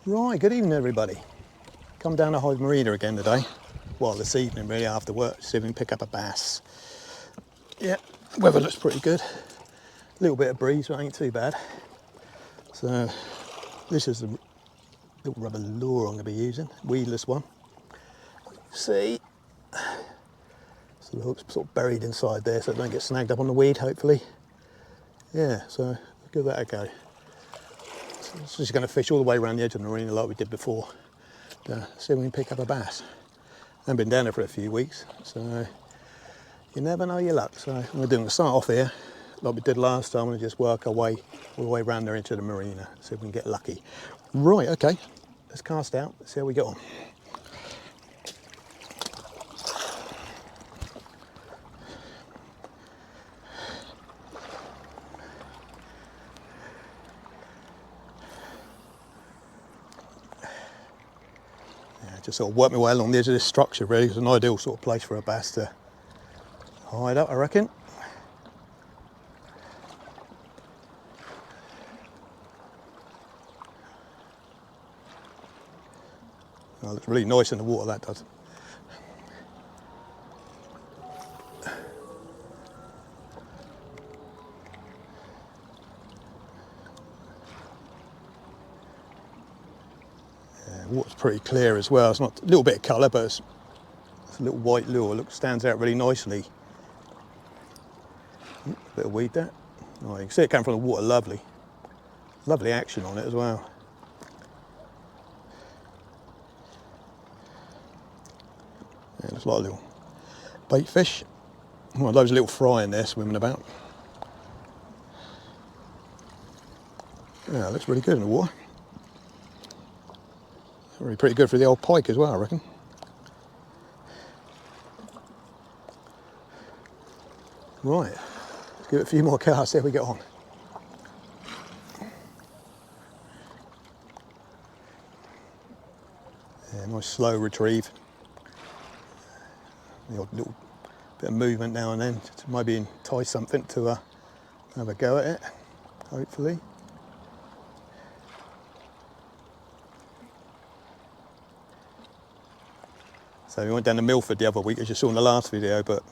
Right, good evening everybody. Come down to Hyde Marina again today. Well, this evening really after work, see if we can pick up a bass. Yeah, weather looks pretty good. A little bit of breeze, but ain't too bad. So this is the little rubber lure I'm going to be using, weedless one. See, so the hook's sort of buried inside there so it don't get snagged up on the weed, hopefully. Yeah, so give that a go. So it's just going to fish all the way around the edge of the marina like we did before. See if we can pick up a bass. I haven't been down there for a few weeks, so you never know your luck. So I'm going to start off here like we did last time and just work our way all the way around there into the marina, see if we can get lucky. Right, okay, let's cast out, see how we get on. Just sort of work my way along the edge of this structure really. It's an ideal sort of place for a bass to hide up, I reckon. Oh, it looks really nice in the water, that does. Yeah, water's pretty clear as well. It's not a little bit of colour, but it's a little white lure. Stands out really nicely. A bit of weed there. Oh, you can see it coming from the water, lovely. Lovely action on it as well. Yeah, looks like a little bait fish. Well, those little fry in there swimming about. Yeah, looks really good in the water. Really pretty good for the old pike as well, I reckon. Right, let's give it a few more casts, see how we get on. Yeah, nice slow retrieve. The odd little bit of movement now and then to maybe entice something to have a go at it, hopefully. So we went down to Milford the other week, as you saw in the last video, but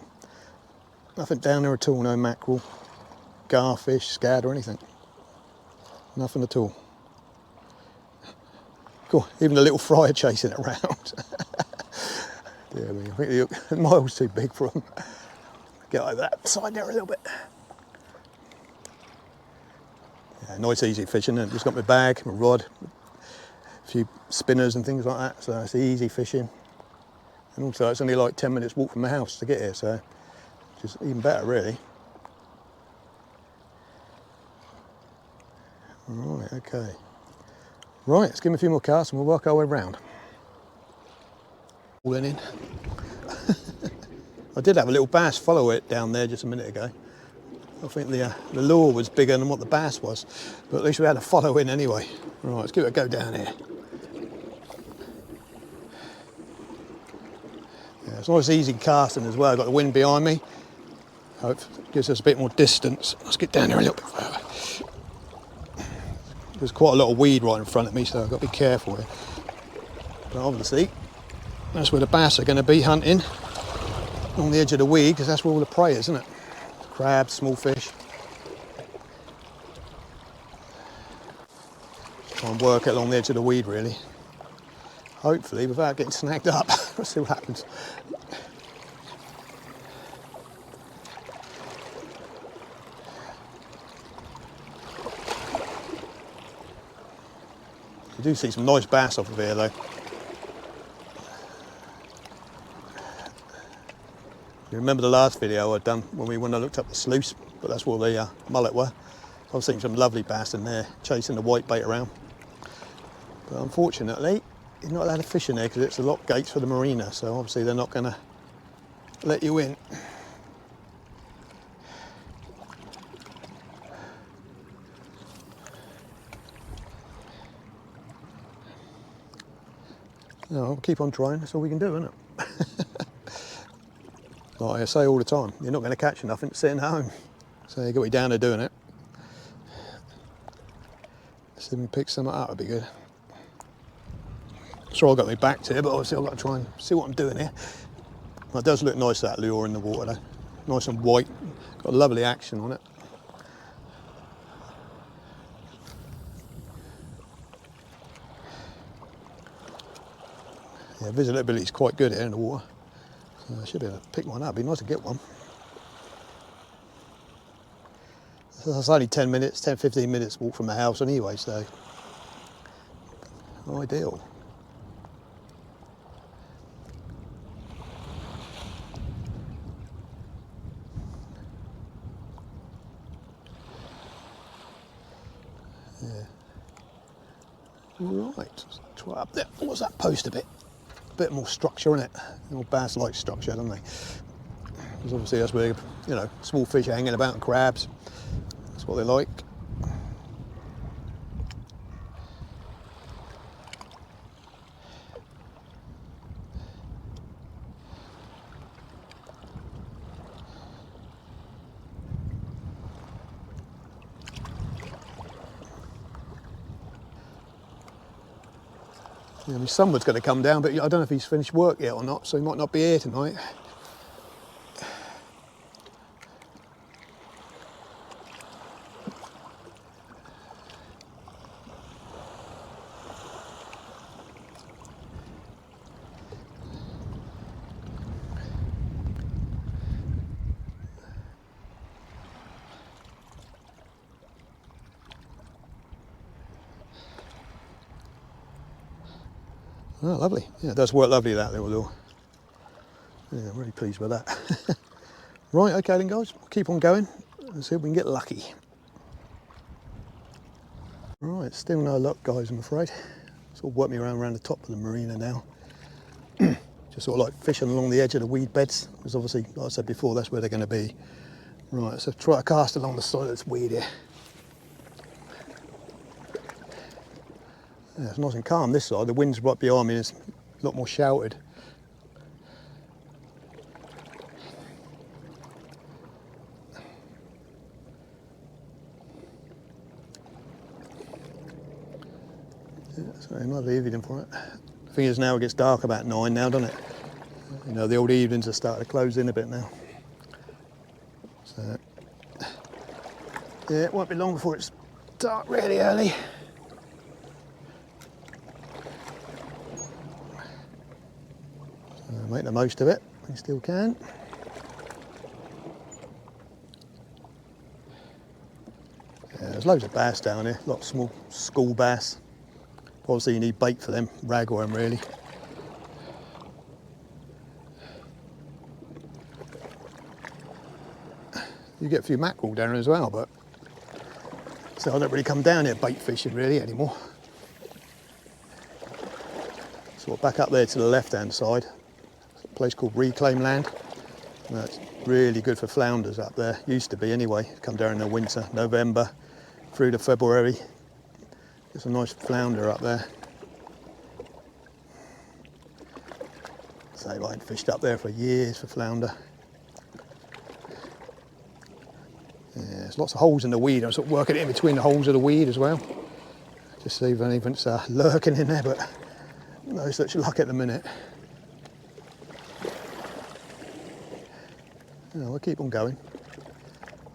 nothing down there at all, no mackerel, garfish, scad or anything. Nothing at all. Cool, even the little fry chasing it around. Dear me, I think the mile's too big for them. Get over that side there a little bit. Yeah, nice easy fishing, and just got my bag, my rod, a few spinners and things like that, so it's easy fishing. And also it's only like 10 minutes walk from my house to get here, so just even better really. Right, okay. Right, let's give him a few more casts and we'll work our way round. All in. I did have a little bass follow it down there just a minute ago. I think the lure was bigger than what the bass was, but at least we had a follow in anyway. Right, let's give it a go down here. Yeah, it's nice easy casting as well. I've got the wind behind me. Hope it gives us a bit more distance. Let's get down there a little bit further. There's quite a lot of weed right in front of me, so I've got to be careful here. But obviously, that's where the bass are going to be hunting, on the edge of the weed, because that's where all the prey is, isn't it? Crabs, small fish. Try and work it along the edge of the weed, really. Hopefully, without getting snagged up. Let's see what happens. You do see some nice bass off of here, though. You remember the last video I'd done when I looked up the sluice, but that's where the mullet were. I was seeing some lovely bass in there, chasing the white bait around. But unfortunately, you're not allowed to fish in there because it's the lock gates for the marina, so obviously they're not going to let you in. No, we'll keep on trying, that's all we can do, isn't it? Like I say all the time, you're not going to catch nothing sitting at home. So you got to be down there doing it. See if we pick some up, that'd be good. Sorry I've got my back to it, but obviously I've got to try and see what I'm doing here. It does look nice, that lure in the water though. Nice and white, got a lovely action on it. Yeah, visibility is quite good here in the water. So I should be able to pick one up. It'd be nice to get one. So that's only 10 minutes, 10-15 minutes walk from the house anyway, so ideal. Yeah. Right, let's try up there. What's that post a bit? Bit more structure in it. More bass-like structure, don't they? Because obviously that's where, you know, small fish are hanging about and crabs. That's what they like. Yeah, my son's going to come down, but I don't know if he's finished work yet or not, so he might not be here tonight. Oh, lovely. Yeah, it does work lovely, that little lure. Yeah, I'm really pleased with that. Right, okay then guys, we'll keep on going and see if we can get lucky. Right, still no luck guys, I'm afraid. Sort of work me around the top of the marina now. Just sort of like fishing along the edge of the weed beds, because obviously, like I said before, that's where they're going to be. Right, so try to cast along the side of this weed here. Yeah, it's nice and calm this side. The wind's right behind me and it's a lot more shouted. Yeah, so another evening for it. The thing is now it gets dark about 9 now, doesn't it? You know, the old evenings are starting to close in a bit now. So, yeah, it won't be long before it's dark really early. So make the most of it when you still can. Yeah, there's loads of bass down here, a lot of small school bass. Obviously you need bait for them, rag worm really. You get a few mackerel down here as well, but so I don't really come down here bait fishing really anymore. Sort of back up there to the left hand side, there's a place called Reclaim Land. That's really good for flounders up there, used to be anyway. Come down in the winter, November through to February. There's a nice flounder up there. So I ain't fished up there for years for flounder. Yeah, there's lots of holes in the weed. I'm sort of working it in between the holes of the weed as well. Just see if anything's lurking in there, but no such luck at the minute. Yeah, we'll keep on going.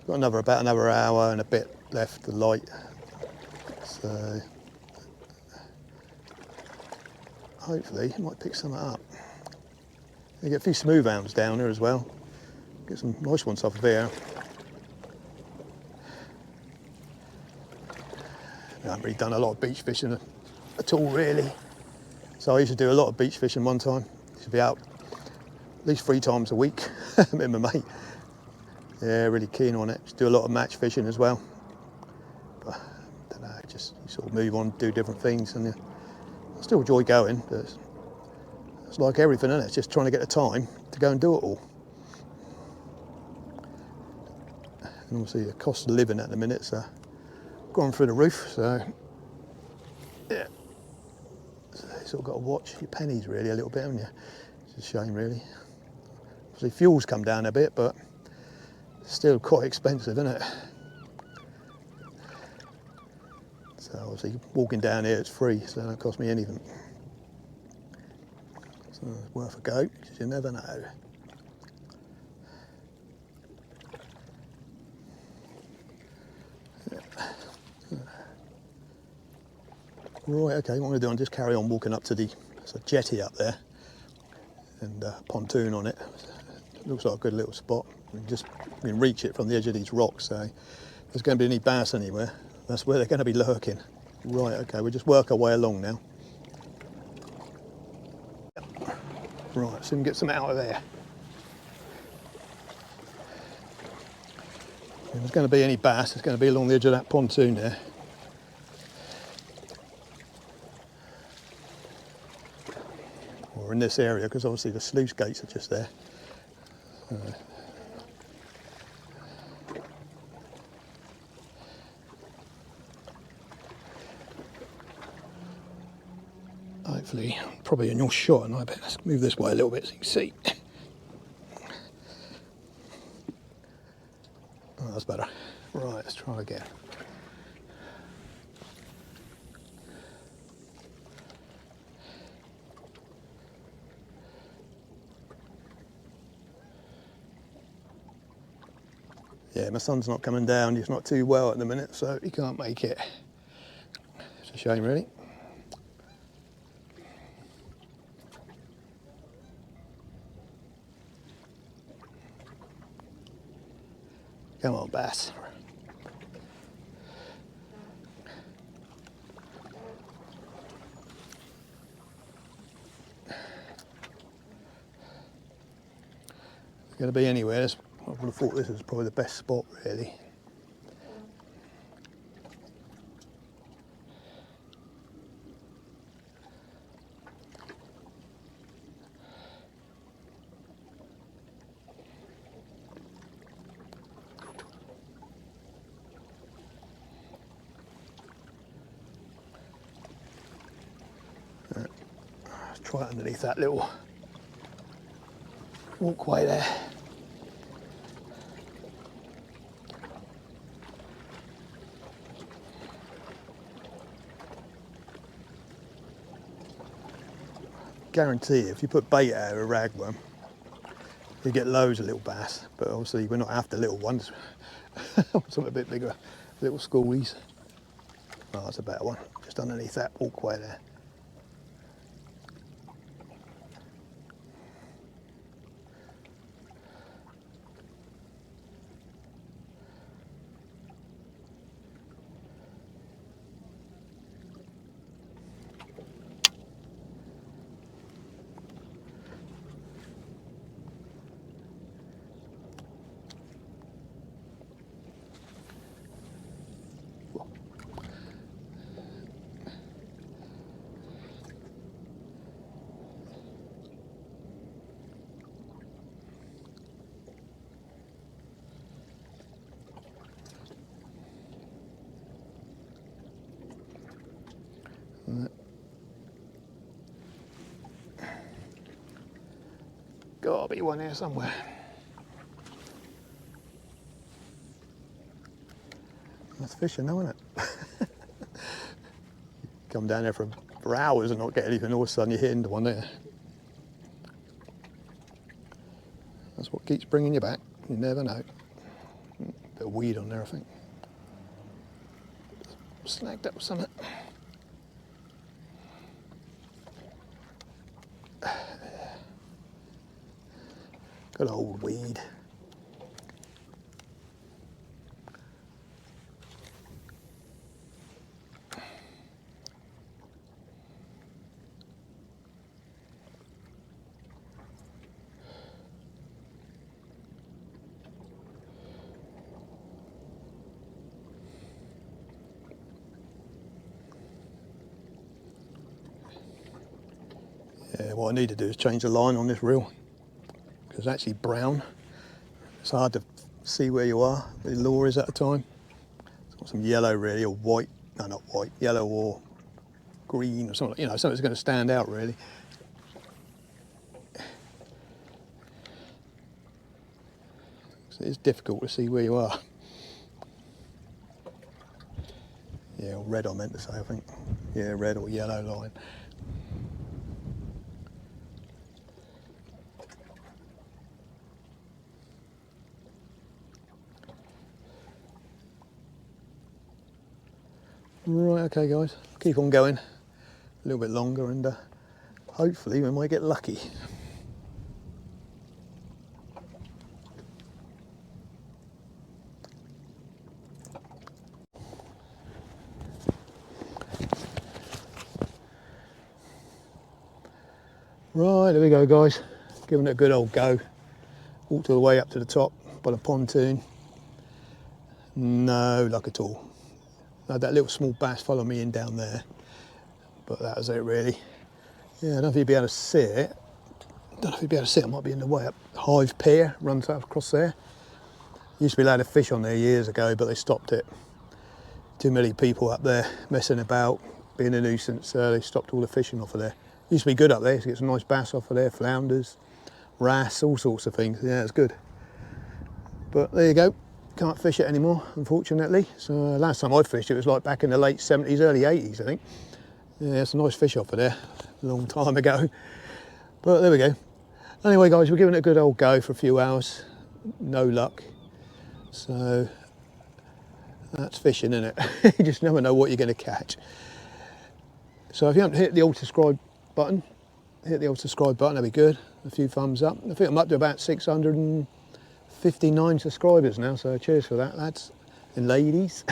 Got about another hour and a bit left to light. So hopefully I might pick some up. You get a few smooth hounds down here as well. Get some nice ones off of here. I haven't really done a lot of beach fishing at all really. So I used to do a lot of beach fishing one time. Used to be out at least 3 times a week with my mate. Yeah, really keen on it. Just do a lot of match fishing as well. But I don't know, just you sort of move on, do different things, and I still enjoy going. But it's like everything, isn't it? It's just trying to get the time to go and do it all. And obviously the cost of living at the minute's gone through the roof, so yeah. So you sort of got to watch your pennies really a little bit, haven't you? It's a shame really. Obviously fuel's come down a bit, but still quite expensive, isn't it? So obviously walking down here it's free, so it don't cost me anything. It's worth a go, because you never know. Right, okay, what I'm going to do, I'll just carry on walking up to there's a jetty up there, and pontoon on it. It looks like a good little spot. We can reach it from the edge of these rocks, so if there's going to be any bass anywhere, that's where they're going to be lurking. Right, okay, we'll just work our way along now. Right, so we can get some out of there. If there's going to be any bass, it's going to be along the edge of that pontoon there. Or in this area, because obviously the sluice gates are just there. Hopefully, probably in your shot, and I better let's move this way a little bit so you can see. Oh, that's better. Right, let's try again. Yeah, my son's not coming down. He's not too well at the minute, so he can't make it. It's a shame, really. Come on, bass. It's going to be anywhere. I would have thought this was probably the best spot, really. Let's try it underneath that little walkway there. Guarantee if you put bait out of a ragworm, you get loads of little bass, but obviously we're not after little ones. Something a bit bigger, little schoolies. Oh, that's a better one, just underneath that walkway there. Gotta be one here somewhere. That's fishing though, isn't it? Come down there for hours and not get anything, all of a sudden you hit into one there. That's what keeps bringing you back. You never know. Bit of weed on there, I think. Snagged up with something. Good old weed. Yeah, what I need to do is change the line on this reel, because it's actually brown. It's hard to see where you are, where the lure is at the time. It's got some yellow really, or white, no not white, yellow or green or something, something that's going to stand out really. So it's difficult to see where you are. Yeah, or red I meant to say, I think. Yeah, red or yellow line. Right, okay guys, keep on going a little bit longer and hopefully we might get lucky. Right, there we go guys, giving it a good old go. Walked all the way up to the top by the pontoon. No luck at all. I had that little small bass follow me in down there, but that was it really. Yeah, I don't know if you'd be able to see it. It might be in the way up. Hive Pier runs up across there. Used to be allowed to fish on there years ago, but they stopped it. Too many people up there messing about, being a nuisance, they stopped all the fishing off of there. Used to be good up there, so get some nice bass off of there, flounders, wrasse, all sorts of things. Yeah, it's good. But there you go, can't fish it anymore, unfortunately. So last time I fished it was like back in the late 70s, early 80s, I think. Yeah, it's a nice fish off of there, a long time ago. But there we go. Anyway guys, we're giving it a good old go for a few hours. No luck. So that's fishing, isn't it? You just never know what you're going to catch. So if you haven't hit the old subscribe button, that'd be good. A few thumbs up. I think I'm up to about 659 subscribers now, so cheers for that, lads and ladies.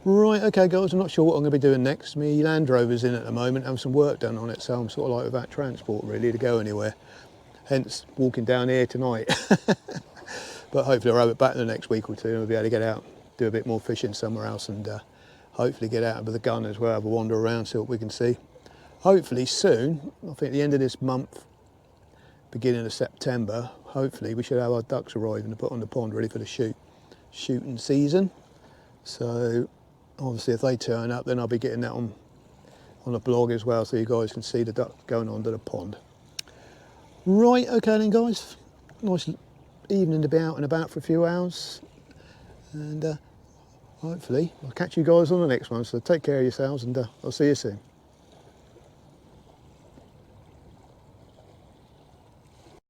Right, okay guys, I'm not sure what I'm going to be doing next. My Land Rover's in at the moment, having some work done on it, so I'm sort of like without transport really to go anywhere. Hence walking down here tonight. But hopefully I'll have it back in the next week or two and we'll be able to get out, do a bit more fishing somewhere else, and hopefully get out with the gun as well, have a wander around, see what we can see. Hopefully soon, I think at the end of this month, beginning of September, hopefully we should have our ducks arriving to put on the pond ready for the shooting season. So obviously if they turn up, then I'll be getting that on the blog as well, so you guys can see the ducks going onto the pond. Right, okay then guys, nice evening to be out and about for a few hours, and hopefully I'll catch you guys on the next one, so take care of yourselves, and I'll see you soon.